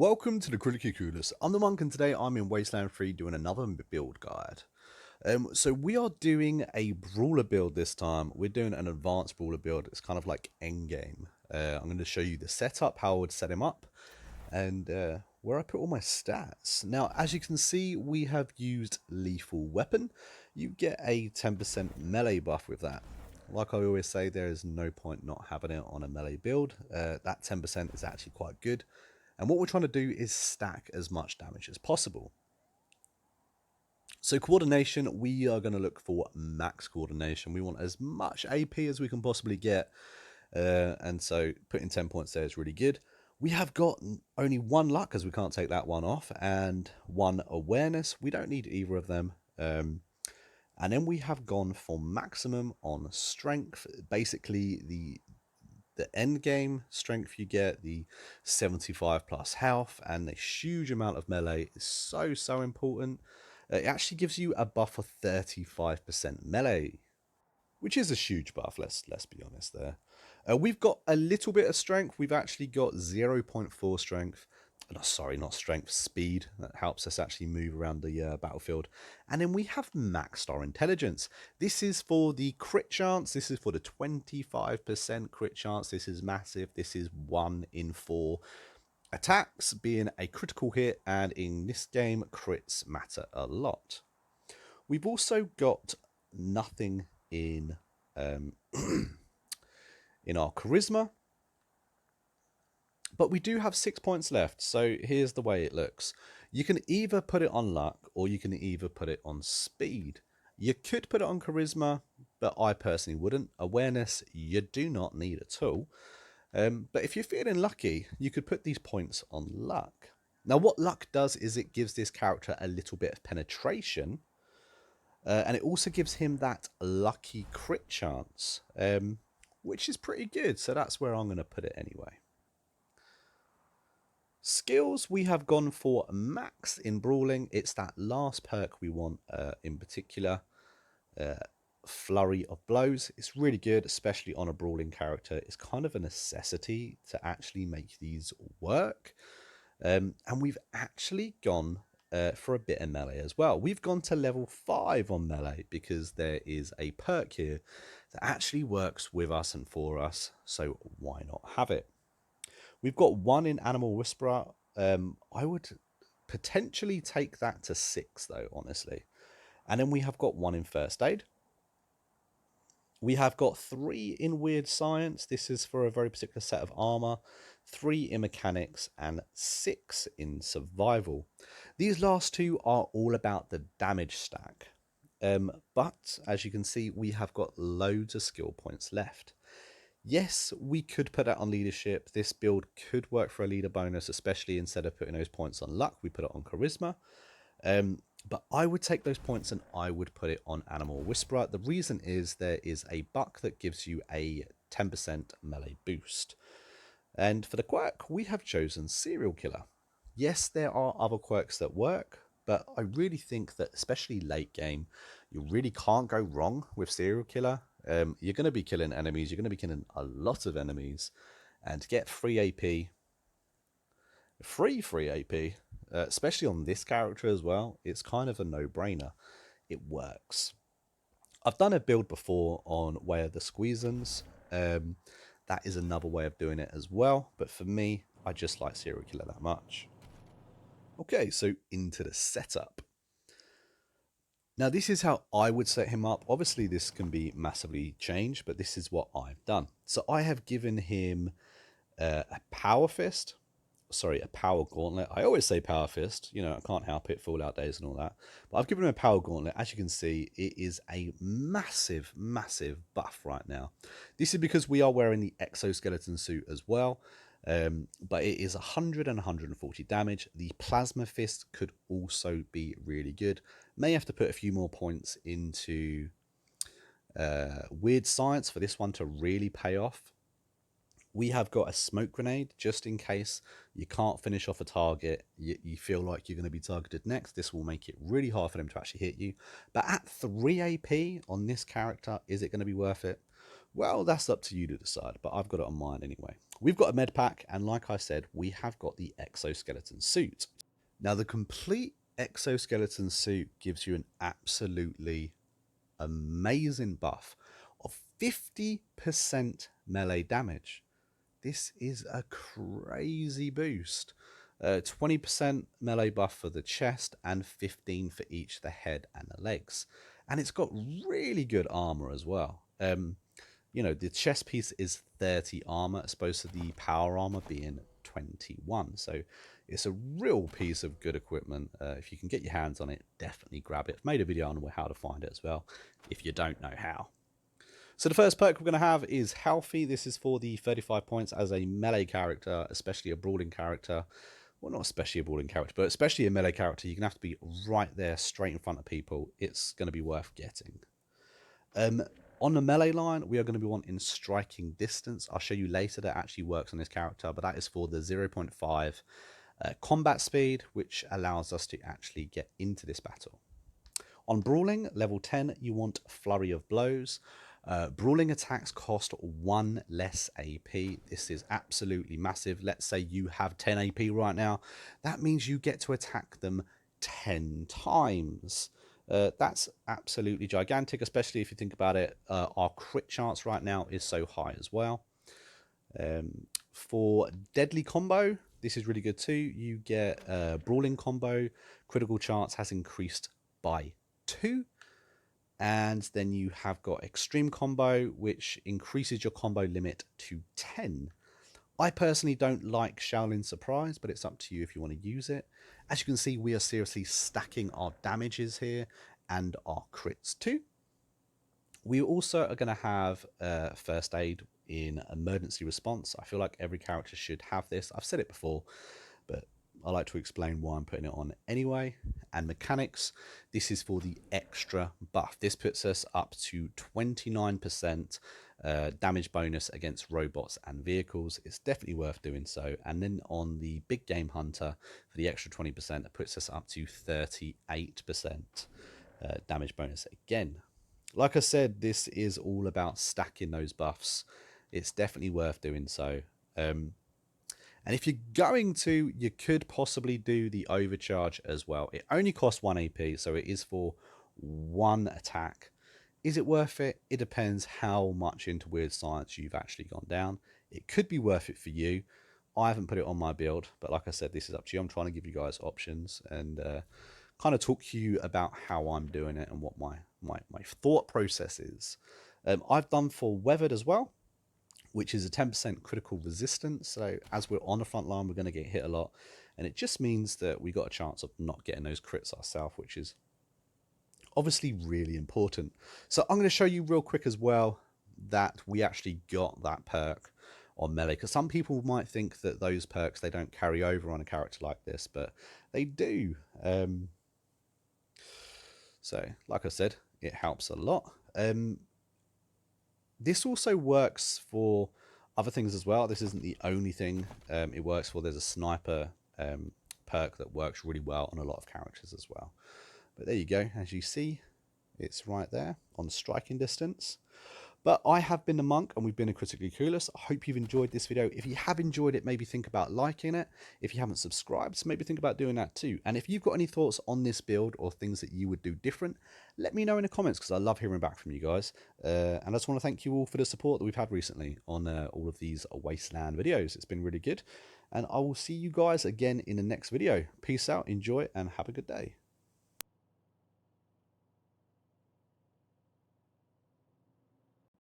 Welcome to the Critically Clueless. I'm the Monk and today I'm in Wasteland 3 doing another build guide. So we are doing a Brawler build this time. We're doing an advanced Brawler build. It's kind of like endgame. I'm going to show you the setup, how I would set him up, and where I put all my stats. Now, as you can see, we have used Lethal Weapon. You get a 10% melee buff with that. Like I always say, there is no point not having it on a melee build. That 10% is actually quite good. And what we're trying to do is stack as much damage as possible. So coordination, we are going to look for max coordination. We want as much AP as we can possibly get. And so putting 10 points there is really good. We have got only one luck, as we can't take that one off, and one awareness. We don't need either of them. And then we have gone for maximum on strength. Basically, the end game strength you get, the 75 plus health, and the huge amount of melee is so important. It actually gives you a buff of 35% melee, which is a huge buff. Let's be honest there. We've got a little bit of strength. We've actually got 0.4 strength. No, sorry, not strength, speed. That helps us actually move around the battlefield. And then we have maxed our intelligence. This is for the crit chance. This is for the 25% crit chance. This is massive. This is 1 in 4 attacks being a critical hit. And in this game, crits matter a lot. We've also got nothing in, in our charisma. But we do have 6 points left, so here's the way it looks. You can either put it on luck, or you can either put it on speed. You could put it on charisma, but I personally wouldn't. Awareness, you do not need at all. But if you're feeling lucky, you could put these points on luck. Now, what luck does is it gives this character a little bit of penetration, and it also gives him that lucky crit chance, which is pretty good, so that's where I'm going to put it anyway. Skills, we have gone for max in brawling. It's that last perk we want in particular. Flurry of blows. It's really good, especially on a brawling character. It's kind of a necessity to actually make these work. And we've actually gone for a bit of melee as well. We've gone to level 5 on melee because there is a perk here that actually works with us and for us. So why not have it? We've got 1 in Animal Whisperer. I would potentially take that to 6, though, honestly. And then we have got 1 in First Aid. We have got 3 in Weird Science. This is for a very particular set of armor. 3 in Mechanics and 6 in Survival. These last 2 are all about the damage stack. But, as you can see, we have got loads of skill points left. Yes, we could put that on leadership. This build could work for a leader bonus, especially instead of putting those points on luck, we put it on charisma. But I would take those points and I would put it on Animal Whisperer. The reason is there is a buck that gives you a 10% melee boost. And for the quirk, we have chosen Serial Killer. Yes, there are other quirks that work, but I really think that, especially late game, you really can't go wrong with Serial Killer. You're going to be killing enemies. You're going to be killing a lot of enemies. And to get free AP, free AP, especially on this character as well, it's kind of a no-brainer. It works. I've done a build before on Way of the Squeezins. That is another way of doing it as well. But for me, I just like Serial Killer that much. Okay, so into the setup. Now, this is how I would set him up. Obviously, this can be massively changed, but this is what I've done. So I have given him a power fist. Sorry, a power gauntlet. I always say power fist. You know, I can't help it, Fallout days and all that. But I've given him a power gauntlet. As you can see, it is a massive buff right now. This is because we are wearing the exoskeleton suit as well. But it is 100 and 140 damage. The plasma fist could also be really good. May have to put a few more points into Weird Science for this one to really pay off. We have got a smoke grenade just in case you can't finish off a target. You feel like you're going to be targeted next. This will make it really hard for them to actually hit you. But at 3 AP on this character, is it going to be worth it? Well, that's up to you to decide, but I've got it on mine anyway. We've got a med pack, and like I said, we have got the exoskeleton suit. Now, the complete exoskeleton suit gives you an absolutely amazing buff of 50% melee damage. This is a crazy boost. 20% melee buff for the chest and 15 for each the head and the legs. And it's got really good armor as well. You know, the chest piece is 30 armor, as opposed to the power armor being 21. So it's a real piece of good equipment. If you can get your hands on it, definitely grab it. I've made a video on how to find it as well, if you don't know how. So the first perk we're going to have is Healthy. This is for the 35 points as a melee character, especially a brawling character. Well, not especially a brawling character, but especially a melee character. You're going to have to be right there, straight in front of people. It's going to be worth getting. On the melee line, we are going to be wanting striking distance. I'll show you later that actually works on this character, but that is for the 0.5 combat speed, which allows us to actually get into this battle. On Brawling, level 10, you want Flurry of Blows. Brawling attacks cost 1 less AP. This is absolutely massive. Let's say you have 10 AP right now. That means you get to attack them 10 times. That's absolutely gigantic, especially if you think about it. Our crit chance right now is so high as well. For Deadly Combo, this is really good too. You get Brawling Combo. Critical chance has increased by 2. And then you have got Extreme Combo, which increases your combo limit to 10. I personally don't like Shaolin Surprise, but it's up to you if you want to use it. As you can see, we are seriously stacking our damages here and our crits too. We also are going to have First Aid in Emergency Response. I feel like every character should have this. I've said it before, but I like to explain why I'm putting it on anyway. And Mechanics, this is for the extra buff. This puts us up to 29% damage bonus against robots and vehicles. It's definitely worth doing so. And then on the Big Game Hunter, for the extra 20%, it puts us up to 38% damage bonus again. Like I said, this is all about stacking those buffs. It's definitely worth doing so. And if you're going to, you could possibly do the overcharge as well. It only costs 1 AP, so it is for 1 attack. Is it worth it? It depends how much into weird science you've actually gone down. It could be worth it for you. I haven't put it on my build, but like I said, this is up to you. I'm trying to give you guys options and kind of talk to you about how I'm doing it and what my thought process is. I've done for Weathered as well, which is a 10% critical resistance. So as we're on the front line, we're going to get hit a lot. And it just means that we got a chance of not getting those crits ourselves, which is obviously really important. So I'm going to show you real quick as well that we actually got that perk on melee. Because some people might think that those perks, they don't carry over on a character like this, but they do. So like I said, it helps a lot. This also works for other things as well. This isn't the only thing it works for. There's a sniper perk that works really well on a lot of characters as well. But there you go. As you see, it's right there on striking distance. But I have been the Monk, and we've been a Critically Clueless. I hope you've enjoyed this video. If you have enjoyed it, maybe think about liking it. If you haven't subscribed, maybe think about doing that too. And if you've got any thoughts on this build or things that you would do different, let me know in the comments, because I love hearing back from you guys. And I just want to thank you all for the support that we've had recently on all of these Wasteland videos. It's been really good. And I will see you guys again in the next video. Peace out, enjoy, and have a good day.